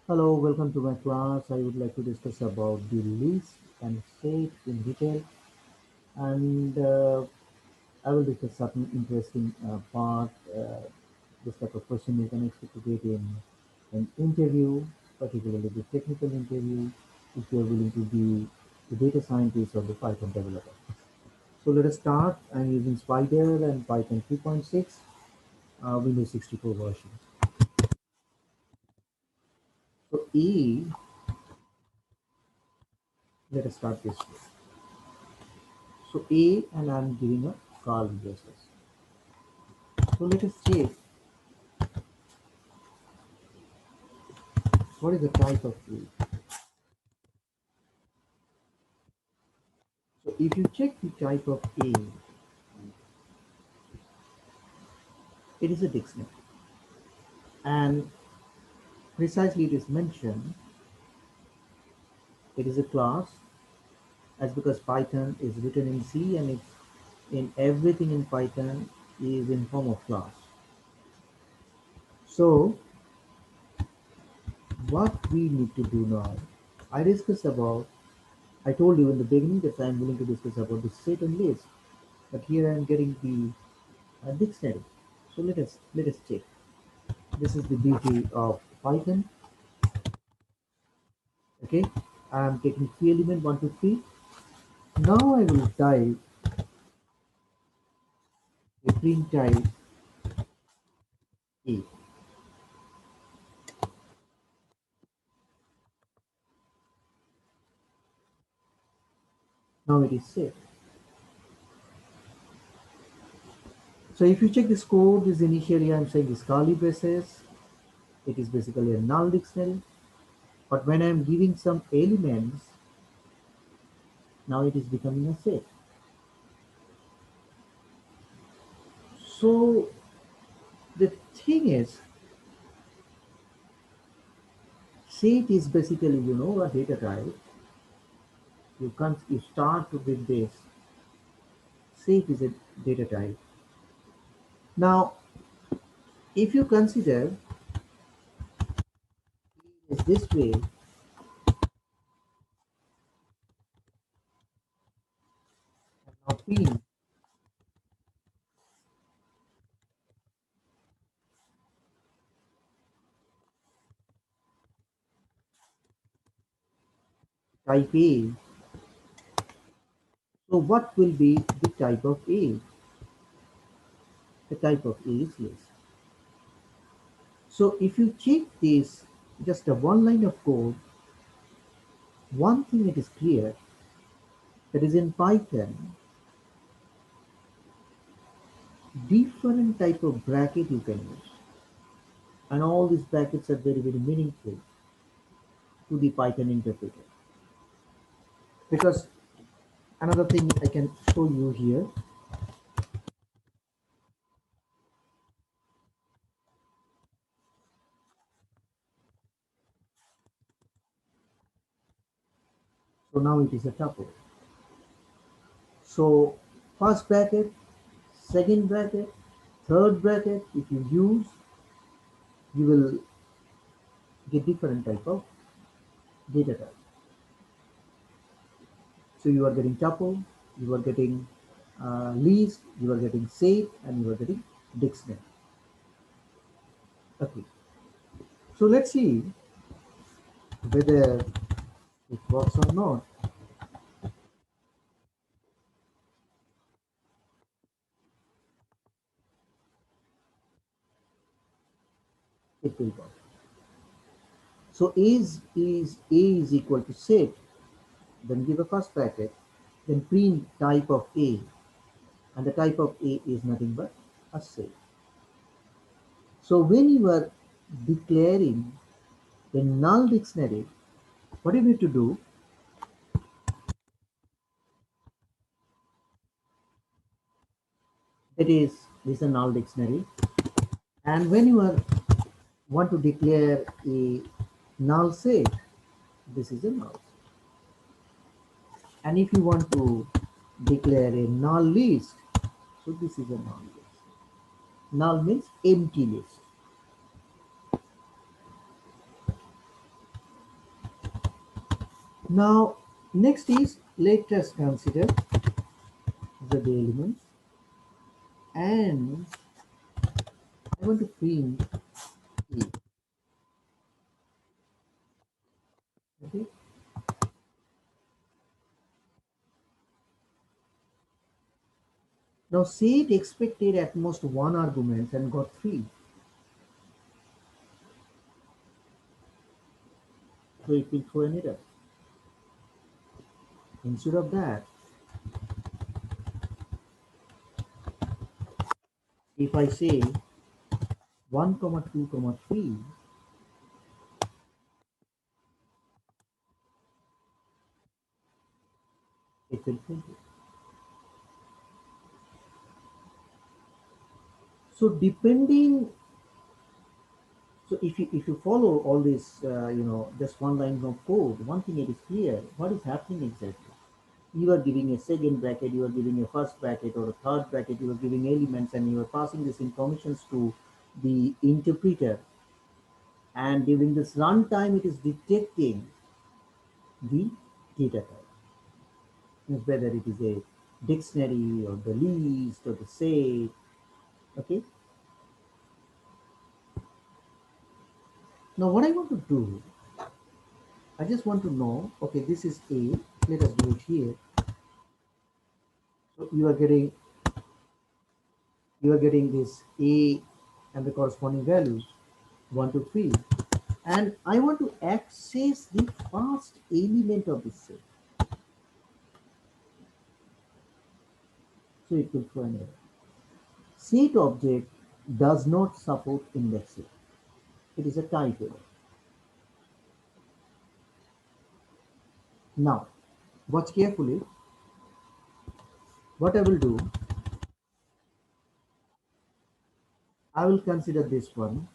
Hello, welcome to my class. I would like to discuss about the list and set in detail, and I will discuss certain interesting part. This type of question you can expect to get in an interview, particularly the technical interview, if you are willing to be the data scientist or the Python developer. So let us start. I'm using Spider and Python 3.6, Windows 64 version. So let us start this way. So and I'm giving a curly braces. So let us check what is the type of A. So if you check the type of A, it is a dictionary. And precisely it is mentioned, it is a class as because Python is written in C and it's in everything in Python is in form of class. So what we need to do now, I discussed about, I told you in the beginning that I'm willing to discuss about the set and list, but here I'm getting the dictionary. So let us check. This is the beauty of Python. Okay, I'm taking key element 1 to 3. Now I will type a print type A. Now it is set. So if you check this code, this initially I'm saying this curly braces. It is basically a null dictionary. But when I'm giving some elements, now it is becoming a set. So the thing is, set is basically a data type. You start with this. Set is a data type. Now, if you consider it this way, now P type A. So what will be the type of A? The type of A is list. So if you check this, just a one line of code, one thing that is clear, that is in Python, different type of bracket you can use. And all these brackets are very, very meaningful to the Python interpreter. Because another thing I can show you here, so now it is a tuple. So first bracket, second bracket, third bracket, if you use, you will get different type of data type. So you are getting tuple, you are getting list, you are getting set, and you are getting dictionary. Okay. So let's see whether it works or not. It will work. So A is equal to set, then give a first bracket, then print type of A, and the type of A is nothing but a set. So when you are declaring a null dictionary, what you need to do, it is a null dictionary, and when you are want to declare a null set, this is a null. And if you want to declare a null list, so this is a null list. Null means empty list. Now, next is let us consider the elements, and I want to print A. Okay. Now, say it expected at most one argument and got three, so it will throw an error. Instead of that, if I say 1 comma 2 comma 3, it will print it. So depending, so if you follow all this, just one line of code, one thing it is clear what is happening exactly. You are giving a second bracket, you are giving a first bracket or a third bracket, you are giving elements, and you are passing these informations to the interpreter. And during this runtime, it is detecting the data type, means whether it is a dictionary or the list or the set. Okay. Now, what I want to do, I just want to know. Okay, this is A. Let us do it here. So you are getting this A and the corresponding values 1 to 3, and I want to access the first element of this set. So it will throw an error. Set object does not support indexing. It is a type error. Now, watch carefully. What I will do, I will consider this one.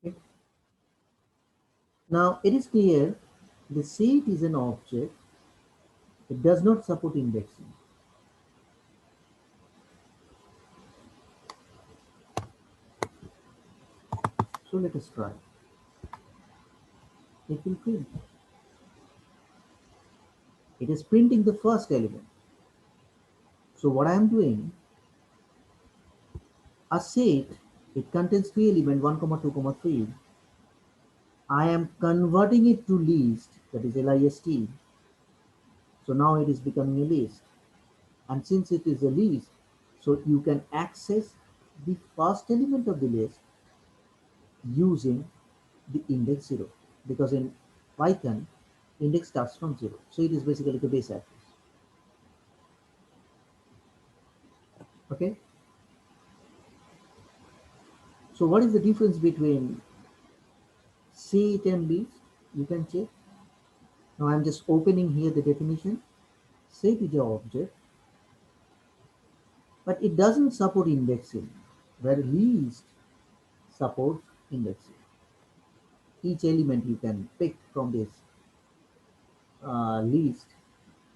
Okay. Now it is clear the set is an object. It does not support indexing. So let us try. It will print. It is printing the first element. So what I am doing, a set, it contains three elements 1 comma 2 comma 3. I am converting it to list, that is list. So now it is becoming a list. And since it is a list, so you can access the first element of the list using the index 0, because in Python index starts from 0. So it is basically the base address. Okay. So what is the difference between set and list? You can check. Now I'm just opening here the definition. Set is an object, but it doesn't support indexing, where list supports indexing. Each element you can pick from this list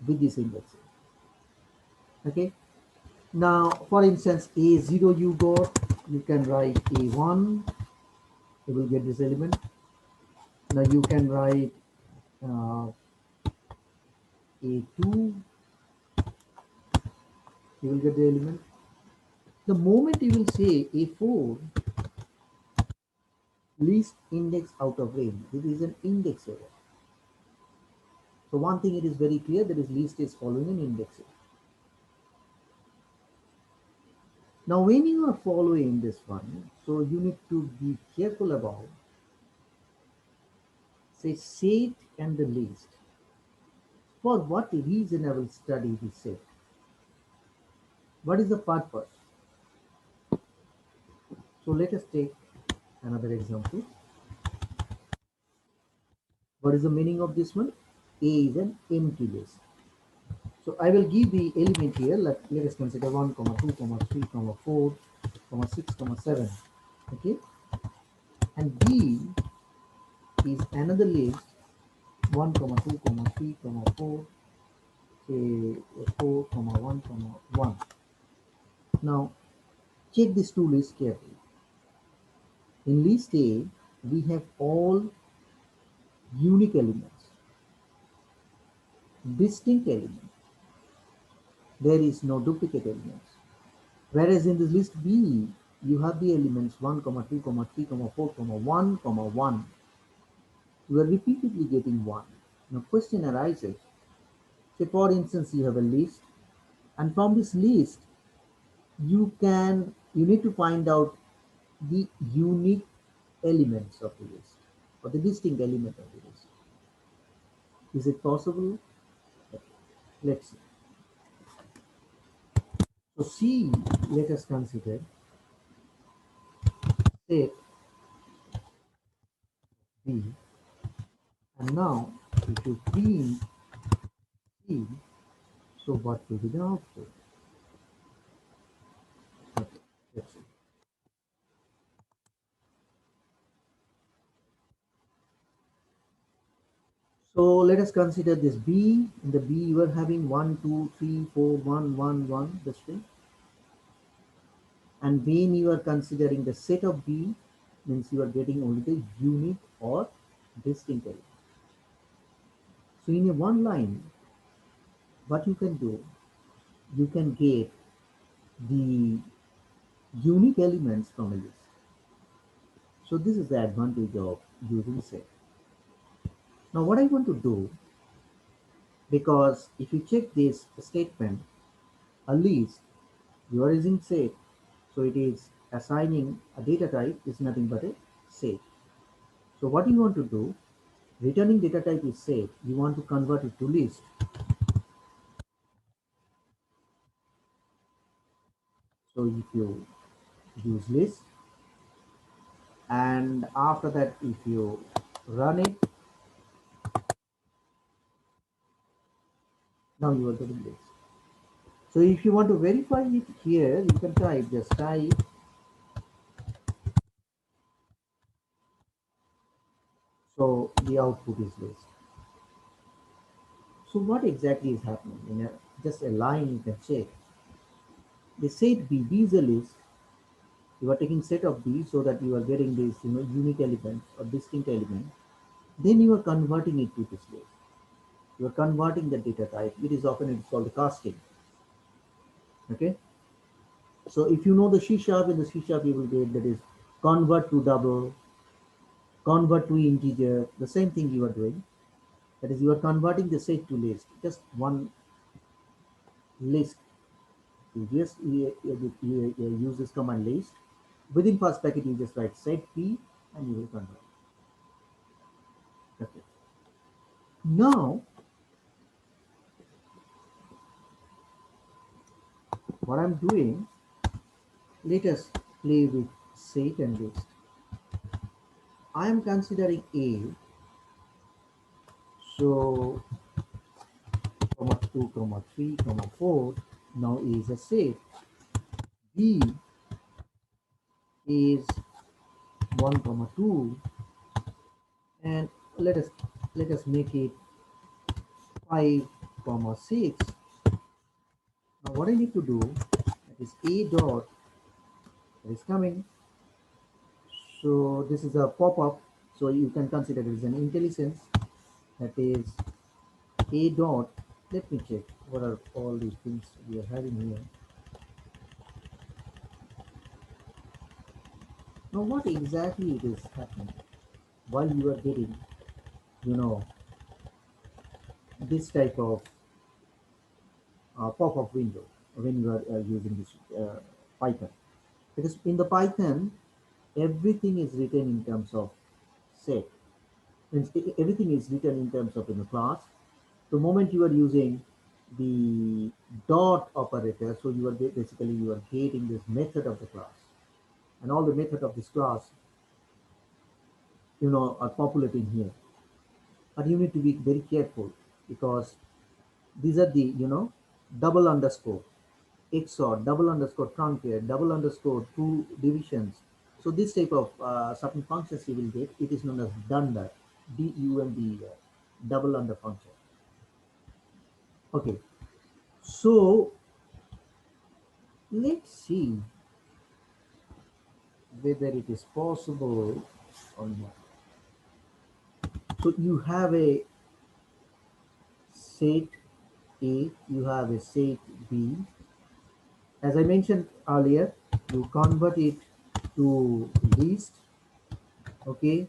with this indexing. Okay. Now, for instance, A0 you got, you can write A1, you will get this element. Now you can write uh, A2, you will get the element. The moment you will say A4, least index out of range, this is an index error. So one thing it is very clear, that is list is following an index error. Now when you are following this one, so you need to be careful about, say, set and the list. For what reason I will study the set? What is the purpose? So let us take another example. What is the meaning of this one? A is an empty list. So I will give the element here. Let us consider 1, comma 2, comma 3, comma 4, comma 6, comma 7. Okay. And B is another list 1, comma 2, comma 3, comma 4, say 4, comma 1, comma 1. Now check these two lists carefully. In list A, we have all unique elements, distinct elements. There is no duplicate elements. Whereas in this list B, you have the elements 1, 2, 3, 4, 1, 1. You are repeatedly getting 1. Now question arises. Say for instance you have a list, and from this list you need to find out the unique elements of the list or the distinct element of the list. Is it possible? Okay, let's see. So C, let us consider set B, and now if you print C, so what will be the output? Okay, let's see. So let us consider this B. In the B, you are having 1, 2, 3, 4, 1, 1, 1, this thing. And when you are considering the set of B, means you are getting only the unique or distinct element. So in a one line, what you can do, you can get the unique elements from a list. So this is the advantage of using set. Now what I want to do, because if you check this statement, a list, you are using set, so it is assigning a data type is nothing but a set. So what you want to do, returning data type is set, you want to convert it to list. So if you use list, and after that if you run it, now you are getting list. So if you want to verify it here, you can just type, so the output is list. So what exactly is happening? In just a line you can check. The set B is a list. You are taking set of B so that you are getting this unique elements or distinct element. Then you are converting it to this list. You are converting the data type. It is called the casting. Okay. So if you know the C sharp, in the C sharp you will get that is convert to double, convert to integer. The same thing you are doing. That is, you are converting the set to list. Just one list. You use this command list. Within first packet, you just write set p and you will convert. Okay. Now, what I'm doing, let us play with set and list. I am considering A, so comma 2, comma 3, comma 4 now is a set. B is 1, comma 2, and let us make it 5, comma 6. Now what I need to do, that is A dot, that is coming. So this is a pop-up. So you can consider it as an intelligence, that is A dot. Let me check what are all these things we are having here. Now what exactly it is happening while you are getting, you know, this type of pop-up window when you are using this Python. Because in the Python, everything is written in terms of set. Means everything is written in terms of class. The moment you are using the dot operator, so basically you are creating this method of the class, and all the method of this class, are populating here. But you need to be very careful because these are the double underscore XOR, double underscore truncated, double underscore two divisions. So this type of certain functions you will get. It is known as dunder, DUNDER, double under function. Okay, so Let's see whether it is possible or not. So you have a set A, you have a set B. As I mentioned earlier, you convert it to list. Okay,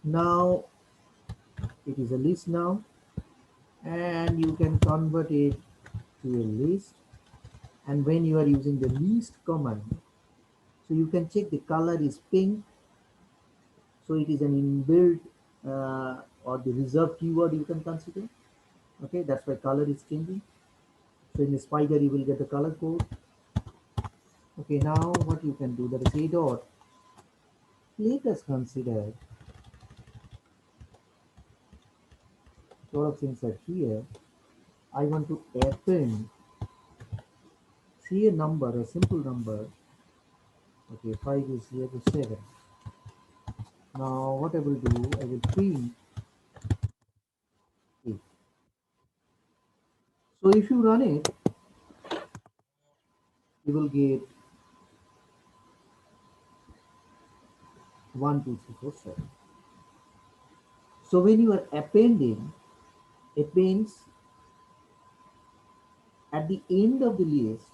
now it is a list now, and you can convert it to a list. And when you are using the list command, so you can check the color is pink, so it is an inbuilt or the reserved keyword you can consider. Okay, that's why color is changing. So in the spider you will get the color code. Okay, now what you can do, that is a dot. Let us consider a lot of things are here. I want to append, see a number, a simple number. Okay, 5 is here to 7. Now what I will do, I will print it. So if you run it, you will get 1, 2, 3, 4, 7. So when you are appending, it means at the end of the list,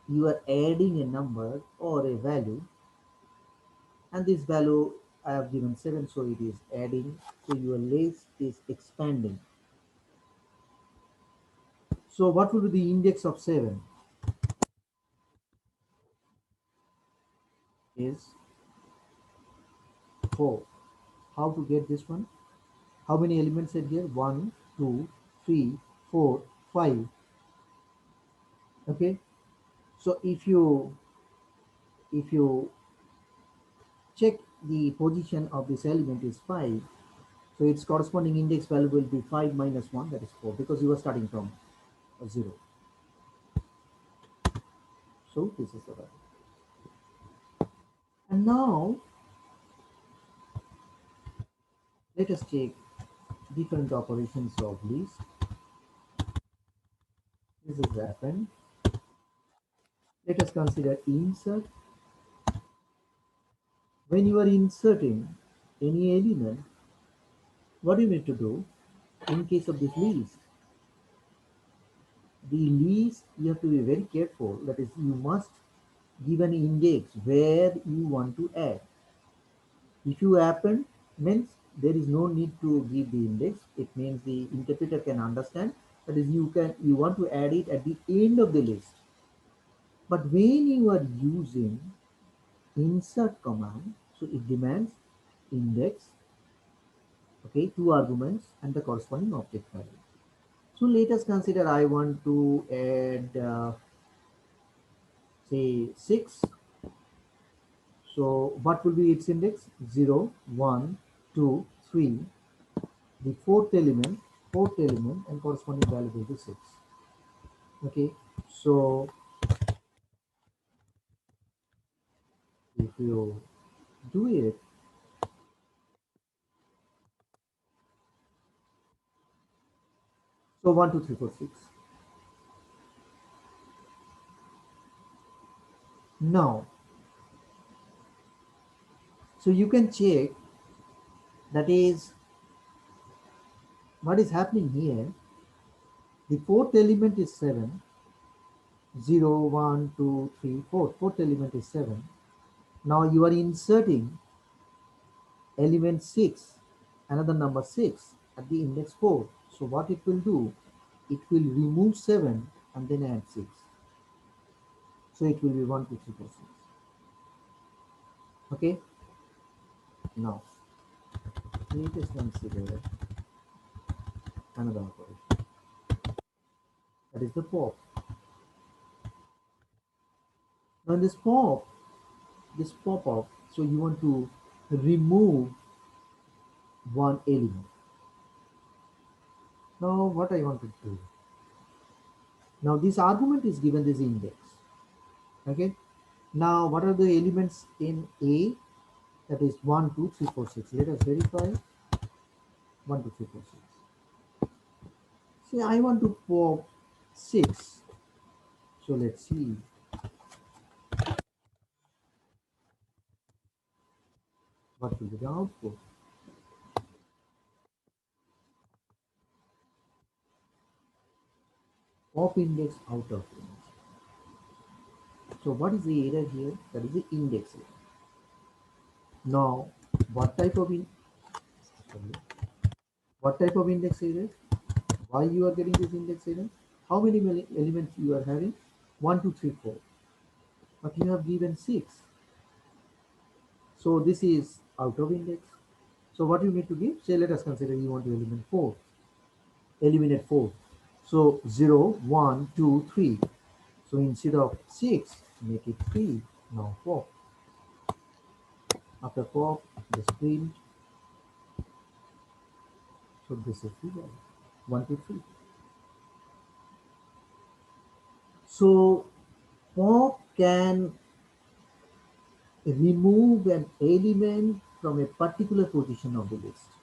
you are adding a number or a value, and this value I have given 7, so it is adding. So your list is expanding. So what will be the index of 7? Is 4. How to get this one? How many elements are here? 1, 2, 3, 4, 5. Okay. So if you check the position of this element is 5, so its corresponding index value will be 5 minus 1, that is 4, because you are starting from 0. So this is the value. And now let us check different operations of list. This is happened. Let us consider insert. When you are inserting any element, what do you need to do? In case of this list, the list you have to be very careful. That is, you must give an index where you want to add. If you append, means there is no need to give the index. It means the interpreter can understand. That is, you want to add it at the end of the list. But when you are using insert command, so it demands index, okay, two arguments and the corresponding object value. So let us consider I want to add say 6. So what will be its index? 0, 1, 2, 3. The fourth element and corresponding value will be 6. Okay, so if you do it, so 1, 2, 3, 4, 6. Now, so you can check, that is what is happening here. The fourth element is 7. 0, 1, 2, 3, 4. Fourth element is 7. Now you are inserting element 6, another number 6 at the index 4. So what it will do, it will remove 7 and then add 6. So it will be 1, 2, 3, 4, 6. Okay. Now let us consider another operation, that is the pop. Now in this pop up, so you want to remove one element. Now what I want to do, now this argument is given this index. Okay, now what are the elements in A? That is 1, 2, 3, 4, 6. Let us verify. 1, 2, 3, 4, 6. See, I want to pop 6. So let's see. What will be the output? Pop index out of range. So what is the error here? That is the index error. Now, what type of in sorry, what type of index error? Why you are getting this index error? How many elements you are having? One, two, three, four. But you have given six. So this is out of index. So what you need to give? Say let us consider you want to eliminate four. Eliminate four. So 0, 1, 2, 3. So instead of 6, make it 3. Now 4. After 4, just print. So this is the value. 1, 2, 3. So pop can remove an element from a particular position of the list.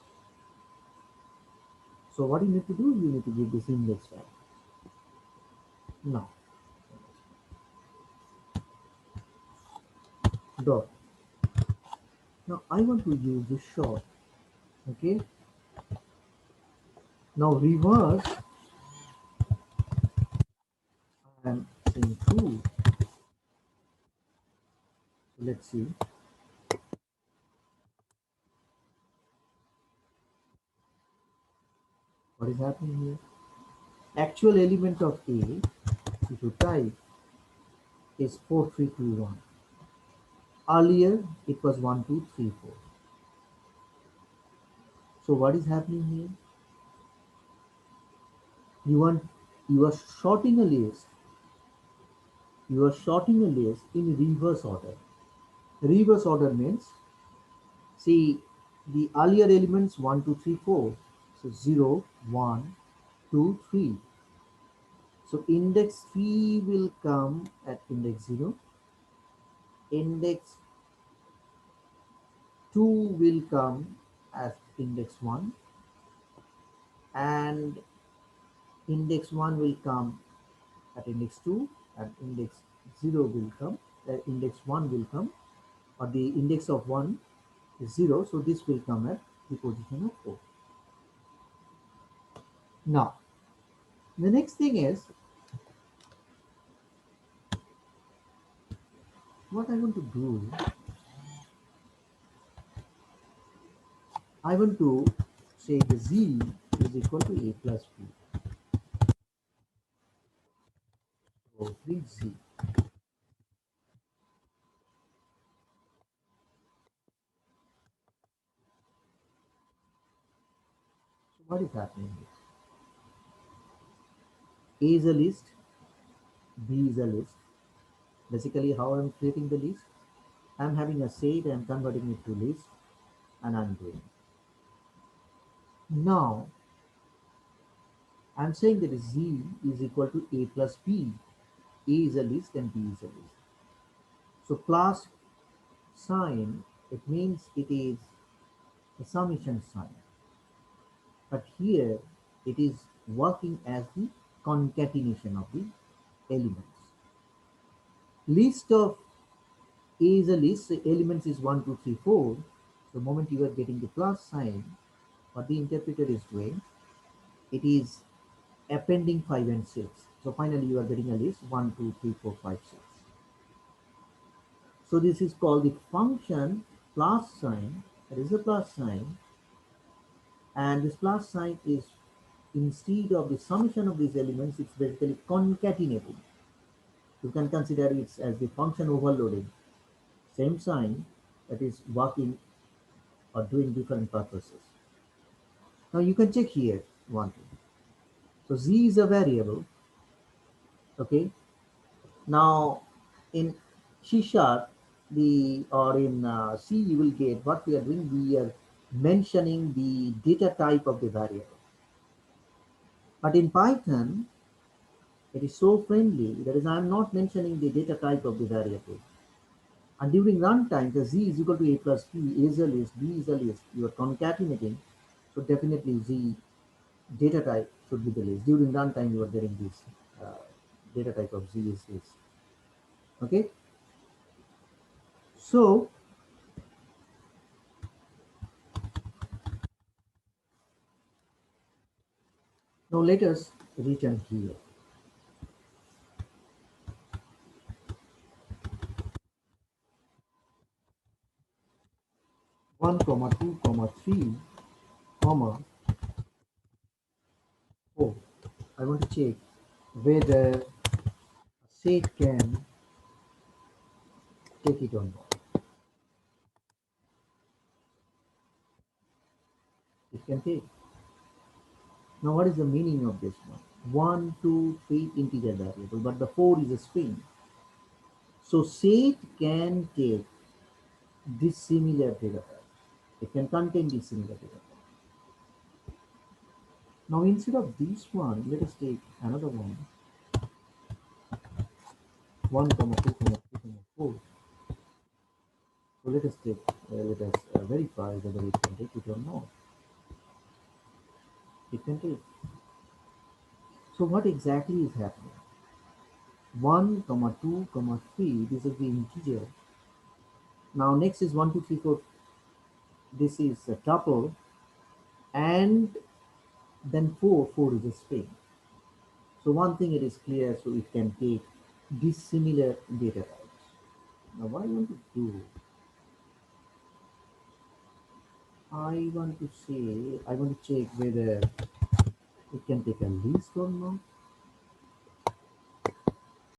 So what you need to do, you need to give this index value. Now, dot. Now I want to use the short. Okay. Now reverse and saying true. So let's see what is happening here. Actual element of A, if you type, is 4321. Earlier it was 1234. So what is happening here? You want you are sorting a list. You are sorting a list in reverse order. Reverse order means see the earlier elements 1, 2, 3, 4. So 0, 1, 2, 3. So index 3 will come at index 0. Index 2 will come as index 1, and index 1 will come at index 2, and index 0 will come, index 1 will come, or the index of 1 is 0, so this will come at the position of 4. Now, the next thing is what I want to do, I want to say the z is equal to a plus b. So, print z. So, what is happening here? A is a list, B is a list. Basically, how I'm creating the list, I'm having a set, I'm converting it to list, and I'm doing. Now, I'm saying that Z is equal to A plus B. A is a list and B is a list. So plus sign, it means it is a summation sign. But here it is working as the concatenation of the elements. List of A is a list, so elements is 1, 2, 3, 4. So the moment you are getting the plus sign, what the interpreter is doing, it is appending 5 and 6. So finally you are getting a list 1, 2, 3, 4, 5, 6. So this is called the function plus sign. There is a plus sign, and this plus sign is instead of the summation of these elements, it's basically concatenating. You can consider it as the function overloading. Same sign that is working or doing different purposes. Now you can check here one thing. So z is a variable. Okay. Now in C sharp, the or in C you will get what we are doing. We are mentioning the data type of the variable. But in Python, it is so friendly that is I am not mentioning the data type of the variable. And during runtime, the z is equal to a plus b, a is a list, b is a list. You are concatenating, so definitely z data type should be the list. During runtime, you are getting this data type of z is list. Okay, so Now let us return here. 1 comma 2 comma 3 comma 4. I want to check whether set can take it or not. It can take. Now what is the meaning of this one? 1, 2, 3 integer variable, but the 4 is a string. So set can take dissimilar data types. It can contain dissimilar data types. Now instead of this one, let us take another one. 1 comma 2 comma 3 comma 4. So let us verify whether it can take it or not. It can take. So what exactly is happening? 1 comma 2 comma 3, this is the integer. Now next is 1 2 3 4. This is a tuple, and then 4 is a string. So one thing it is clear, so it can take dissimilar data types. Now what I want to do, I want to check whether it can take a list or not.